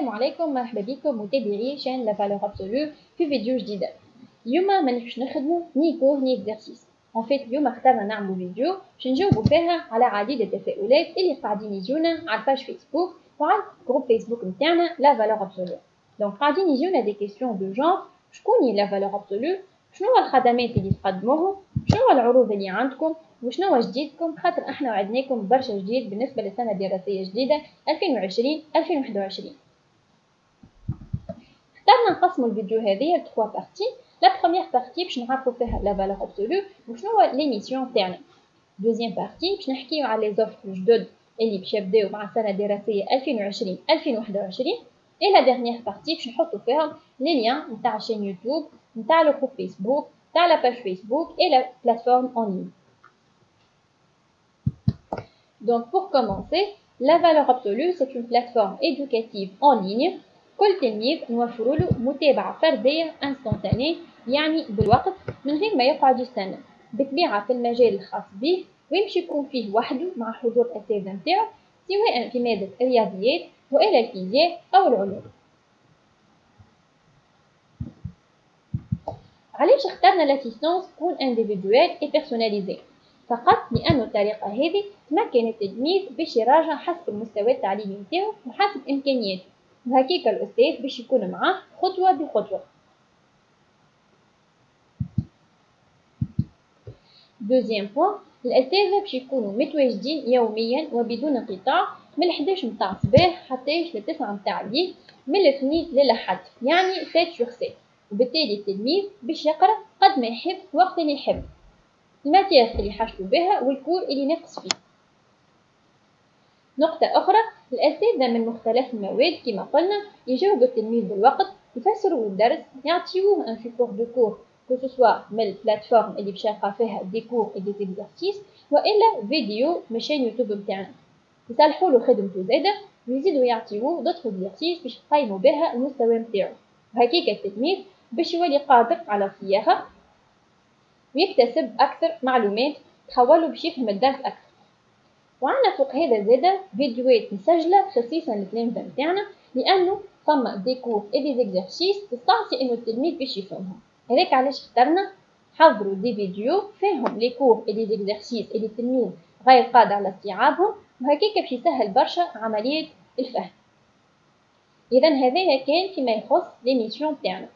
السلام عليكم، مرحبا بكم متابعي شان لا فالور ابسولو في فيديو جديده. اليوم مانيش نخدمو ني كور ني اكزرسيس. ان فيت اليوم اخترنا نعملو فيديو باش نجاوبو فيها على عديد التساؤلات اللي قاعدين يجونا على الباج فيسبوك وعلى جروب فيسبوك نتاعنا لا فالور ابسولو. دونك قاعدين يجونا دي كيسيون دو جونر: شكون هي لا فالور ابسولو، شنو هو الخدمات اللي تقدموهم، شنو هو العروض اللي عندكم، وشنو هو جديدكم، خاطر احنا وعدناكم برشا جديد بالنسبه للسنه الدراسيه الجديده 2020 2021. اخترنا نقسموا الفيديو هذه ل 3 بارتي. لا بروميير بارتي باش نعرفوا فيها لا فالور ابسولو وشنو هو لي ميسيون تاعنا. دوزيام بارتي باش نحكيو على لي زوفر الجدد اللي باش يبداو مع السنه الدراسيه 2020 2021. اي لا ديرنيير بارتي باش نحطوا فيهم لي ليان نتاع الشين يوتيوب، نتاع لو جروب فيسبوك، نتاع لا باج فيسبوك اي لا بلاتفورم اون لين. Donc pour commencer, la valeur absolue c'est une plateforme éducative en ligne. كل تلميذ نوفر له متابعة فردية انستانتاني، يعني بالوقت من غير ما يقعد يستنى، بطبيعة في المجال الخاص به ويمشي يكون فيه وحده مع حضور الأساتذة نتاعو، سواء في مادة الرياضيات وإلى الفيزياء أو العلوم. علاش اخترنا لاسيستانس تكون انديفيدوال اي بيرسوناليزي؟ فقط لأن الطريقة هذه تمكن التلميذ باش يراجع حسب المستوى التعليمي نتاعو وحسب إمكانياته، وهكيك الأستاذ باش يكون معاه خطوة بخطوة. دوزيام بوان، الأساتذة باش يكونوا متواجدين يوميا وبدون انقطاع من 11 متاع الصباح حتى ل 9 متاع الليل، من الاثنين للأحد، يعني 7/7. وبالتالي التلميذ باش يقرأ قد ما يحب وقت اللي يحب الماتير اللي حاجته بها والكور اللي ناقص فيه. نقطة أخرى، الأساتذة من مختلف المواد كما قلنا يجاوبوا التلميذ بالوقت، يفسروا الدرس، يعطيوه ان سيبور دو كور كو سوسوا من البلاتفورم اللي باش يلقى فيها دي كور اي دي اكزرسيس والا فيديو من شين يوتيوب نتاعنا، يصلحوا له خدمته زاده ويزيدوا يعطيوه دوطخ اكزرسيس باش يقيموا بها المستوى نتاعو، وهكيك التلميذ باش يولي قادر على الصياغة ويكتسب أكثر معلومات تخوله باش يفهم الدرس أكثر. وعندنا فوق هذا زاده فيديوهات مسجلة خصيصا للتلامذة نتاعنا، لأنه فما دي كور اي دي اكزرسيس تستعصي إنه التلميذ باش يفهمهم. هذاك علاش اخترنا حضروا دي فيديو فيهم لي كور اي دي اكزرسيس اللي التلميذ غير قادر على استيعابهم، وهكاك باش يسهل برشا عملية الفهم. إذا هذايا كان فيما يخص لي ميسيون تاعنا.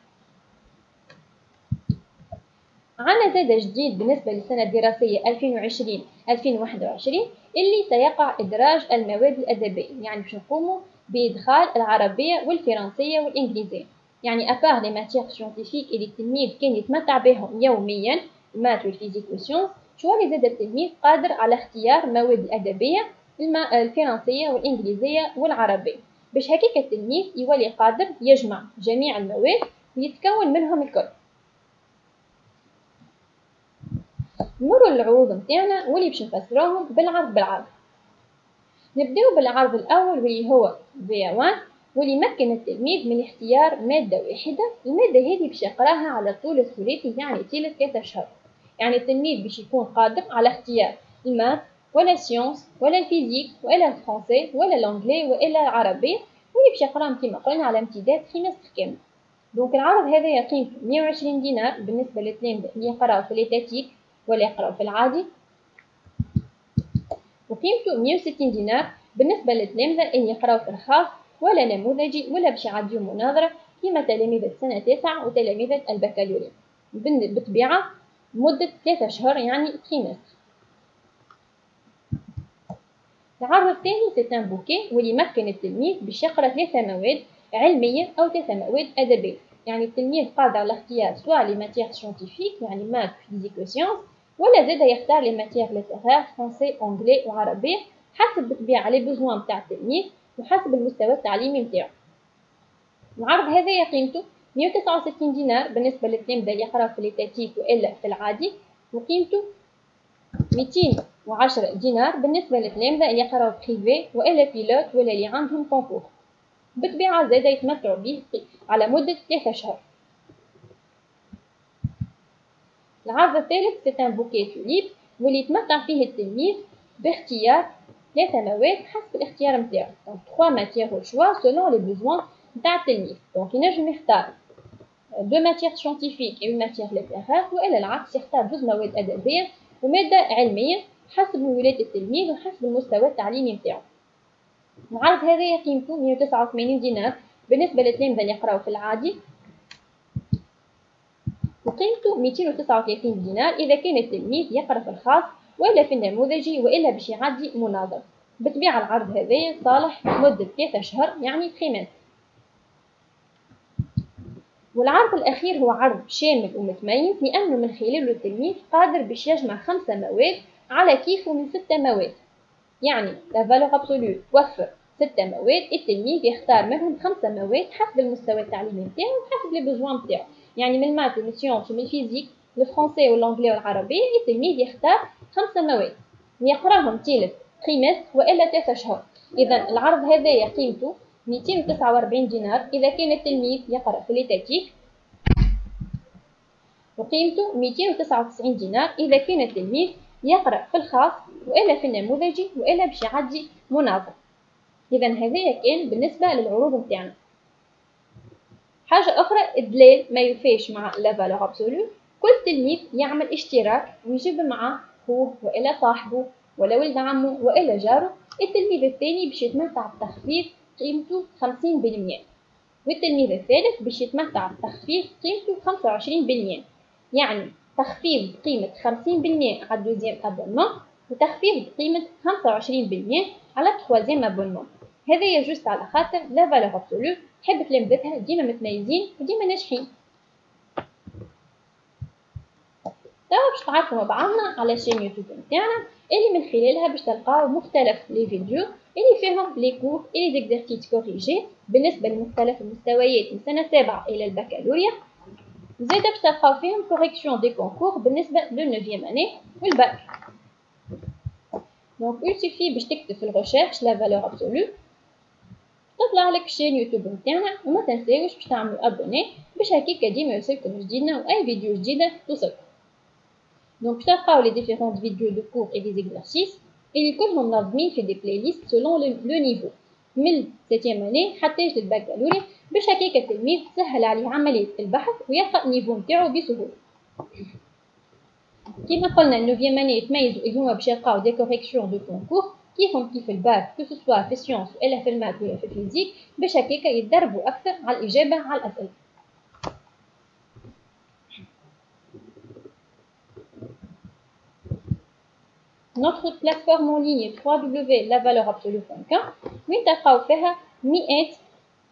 عنا زاد جديد بالنسبة للسنة الدراسية 2020 2021 اللي سيقع إدراج المواد الأدبية، يعني باش نقوموا بإدخال العربية والفرنسية والإنجليزية، يعني أبار لي ماتيغ سيونتيفيك اللي التلميذ كان يتمتع بهم يوميا المات والفيزيك والسيونس، شوالي زاد التلميذ قادر على اختيار مواد الأدبية الفرنسية والإنجليزية والعربية، باش هكيك التلميذ يولي قادر يجمع جميع المواد ويتكون منهم الكل. نمروا للعروض نتاعنا واللي باش نفسروهم بالعرض. نبداو بالعرض الاول واللي هو V1 واللي يمكن التلميذ من اختيار ماده واحده، الماده هذه باش يقراها على طول الثلاثي، يعني طيله 3 أشهر. يعني التلميذ باش يكون قادر على اختيار الماث ولا سيونس ولا الفيزيك ولا الفرنسي ولا الانجلي ولا العربي، واللي باش يقراهم كما قلنا على امتداد تريمستر كامل. دونك العرض هذا قيمته 120 دينار بالنسبه للتلامذه اللي يقراو في ليتاتيك ولا يقراو في العادي، وقيمته 160 دينار بالنسبة للتلامذة اللي يقراو في الخاص ولا نموذجي ولا باش يعديو مناظرة كيما تلاميذ سنة 9 وتلاميذ البكالوريا، بالطبيعة مدة 3 أشهر يعني تريمستر. العرض الثاني سي ان بوكي واللي يمكن التلميذ باش يقرا 3 مواد علمية أو 3 مواد أدبية، يعني التلميذ قادر على اختيار سواء لي ماتيغ سيونتيفيك يعني ماث فيزيك وسيونس، ولا زادا يختار لي ماتيغ ليتيرير فرنسي انجلي وعربي حسب بالطبيعة لي بوزوان نتاع التلميذ وحسب المستوى التعليمي نتاعو. العرض هذا قيمته 169 دينار بالنسبة للتلامذة اللي يقراو في ليتاتيك والا في العادي، وقيمته 210 دينار بالنسبة للتلامذة اللي يقراو بريفي والا بيلوت ولا اللي عندهم كونكور، بالطبيعة زادا يتمتعوا به على مدة 3 أشهر. العرض الثالث سي ان بوكي توليب واللي يتمتع فيه التلميذ باختيار 3 مواد حسب الاختيار نتاعو. دونك 3 ماتيير au choix selon les besoins نتاع التلميذ. دونك ينجم يختار 2 ماتيير scientifiques et une matière littéraire، والا العكس يختار 2 مواد ادبيه وماده علميه حسب ولايه التلميذ وحسب المستوى التعليمي نتاعو. العرض هذا قيمته 189 دينار بالنسبه للتلامذه اللي يقراو في العادي، وقيمته 239 دينار إذا كان التلميذ يقرأ في الخاص وإلا في النموذجي وإلا باش يعدي مناظر. بالطبيعة العرض هذايا صالح مدة 3 أشهر يعني تريمستر. والعرض الأخير هو عرض شامل ومتميز لأنه من خلاله التلميذ قادر باش يجمع 5 مواد على كيفه من 6 مواد، يعني لا فالور ابسولو توفر 6 مواد، التلميذ يختار منهم 5 مواد حسب المستوى التعليمي نتاعو وحسب لي بوزوان نتاعو. يعني من المات ومن السيونس ومن الفيزيك الفرنسي والانجلي والعربي التلميذ يختار 5 مواد ويقراهم طيلة تريمستر والا 3 اشهر. اذا العرض هذايا قيمته 249 دينار اذا كان التلميذ يقرا في ليتاتيك، وقيمته 299 دينار اذا كان التلميذ يقرا في الخاص والا في النموذجي والا باش يعدي مناظر. اذا هذايا كان بالنسبه للعروض نتاعنا. حاجة أخرى، الدلال ما يوفيش مع لا فالور ابسولو. كل تلميذ يعمل اشتراك ويجيب معاه خوه وإلا صاحبه ولا ولد عمه وإلا جاره. التلميذ الثاني باش يتمتع بتخفيض قيمته 50%، والتلميذ الثالث باش يتمتع بتخفيض قيمته 25%. يعني تخفيض قيمة 50% على الدوزيام أبونمون وتخفيض قيمة 25% على التخوازيام أبونمون. هذا جوست على خاطر لا فالور ابسولو تحب تلامذتها ديما متميزين وديما ناجحين. توا باش تعرفوا مع بعضنا على شين يوتيوب نتاعنا اللي من خلالها باش تلقاو مختلف لي فيديو اللي فيهم لي كور اي لي زيكزارسيس كوريجي بالنسبه لمختلف المستويات من سنه 7 الى البكالوريا. زيد باش تلقاو فيهم كوريكسيون دي كونكور بالنسبه للنوفيام اني والباك. دونك il suffit باش تكتب في الريشيرش لا فالور ابسولو تطلع لك شين يوتيوب نتاعنا، وما تنساوش باش تعملوا ابوني باش هكاكا ديما يوصلكم جديدنا واي فيديو جديده توصلكم. دونك باش تلقاو لي ديفيرونت فيديو دو كور اي دي زيكزارسيس اللي كلهم منظمين في دي بلاي ليست سولون لو نيفو من 7 اني حتى للبكالوريا باش هكاكا التلميذ تسهل عليه عمليه البحث ويلقى النيفو نتاعو بسهوله. كيما قلنا النوفيام اني يتميزوا اللي هما باش يلقاو دي كوريكسيون دو كونكور كيفهم كيف الباك كو سوا في السيونس ولا في المات ولا في الفيزيك باش هكاكا يتدربوا اكثر على الاجابه على الاسئله. Notre plateforme en ligne www.lavaleurebsolue.com وين تلقاو فيها مئات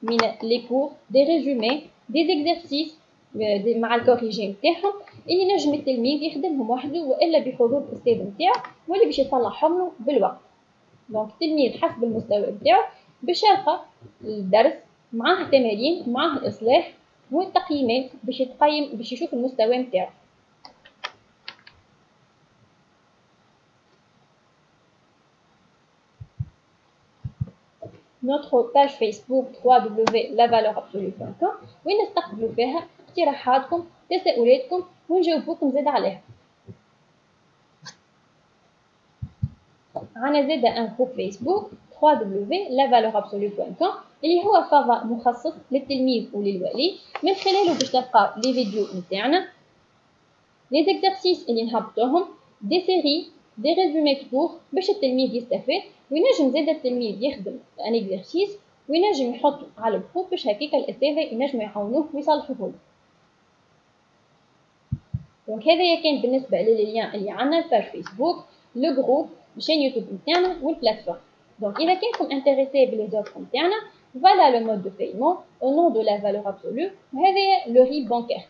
من لي كور دي ريزومي دي زيكزارسيس مع الكوريجي نتاعهم اللي نجم التلميذ يخدمهم وحده والا بحضور الاستاذ نتاعو واللي باش يصلحهم له بالوقت. دونك التلميذ حسب المستوى نتاعو باش يلقى الدرس معاه تمارين معاه الاصلاح والتقييمات باش يتقيم باش يشوف المستوى نتاعو. notre page Facebook www.lavaleurebsolue.com وين نستقبلوا فيها اقتراحاتكم تساؤلاتكم ونجاوبوكم زاد عليها. عنا زاد ان جروب فيسبوك www.lavaleurebsolue.com اللي هو فضاء مخصص للتلميذ وللولي من خلاله باش تلقاو لي فيديو نتاعنا لي زيكزارسيس اللي نهبطوهم دي سيري دي ريزومي كور باش التلميذ يستفاد وينجم زاد التلميذ يخدم ان اكزرسيس وينجم يحط على الجروب باش هكاكا الاساتذه ينجموا يعاونوه ويصلحوه له. دونك هذا كان بالنسبه للليان اللي عندنا الباج فيسبوك لو جروب الشين يوتيوب نتاعنا والبلاتفورم. دونك اذا كنتم انتريسي بلي زوفر نتاعنا فوالا لو مود دو بايمون او نون دو لا فالور ابسولو وهذا لو ريل بانكير.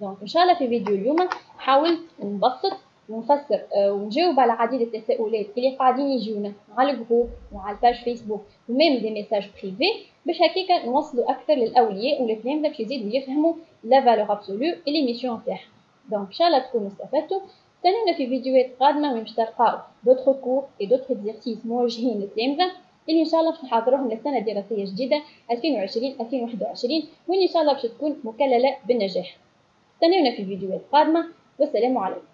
دونك ان شاء الله في فيديو اليوم حاولت نبسط ونفسر ونجاوب على عديد التساؤلات اللي قاعدين يجونا على الجروب وعلى الباج فيسبوك وميم دي ميساج بريفي باش هكاكا نوصلوا اكثر للاولياء والتلامذه باش يزيدوا يفهموا لا فالور ابسولو اللي ميسيون تاعها. دونك ان شاء الله تكونوا استفدتوا. استنونا في فيديوهات قادمه وين باش تلقاو دوتر كور اي دوتر اكزرسيس موجهين للتلامذه اللي ان شاء الله باش نحضروهم للسنه الدراسيه الجديده 2020 2021 وين ان شاء الله باش تكون مكلله بالنجاح. استنونا في فيديوهات قادمه والسلام عليكم.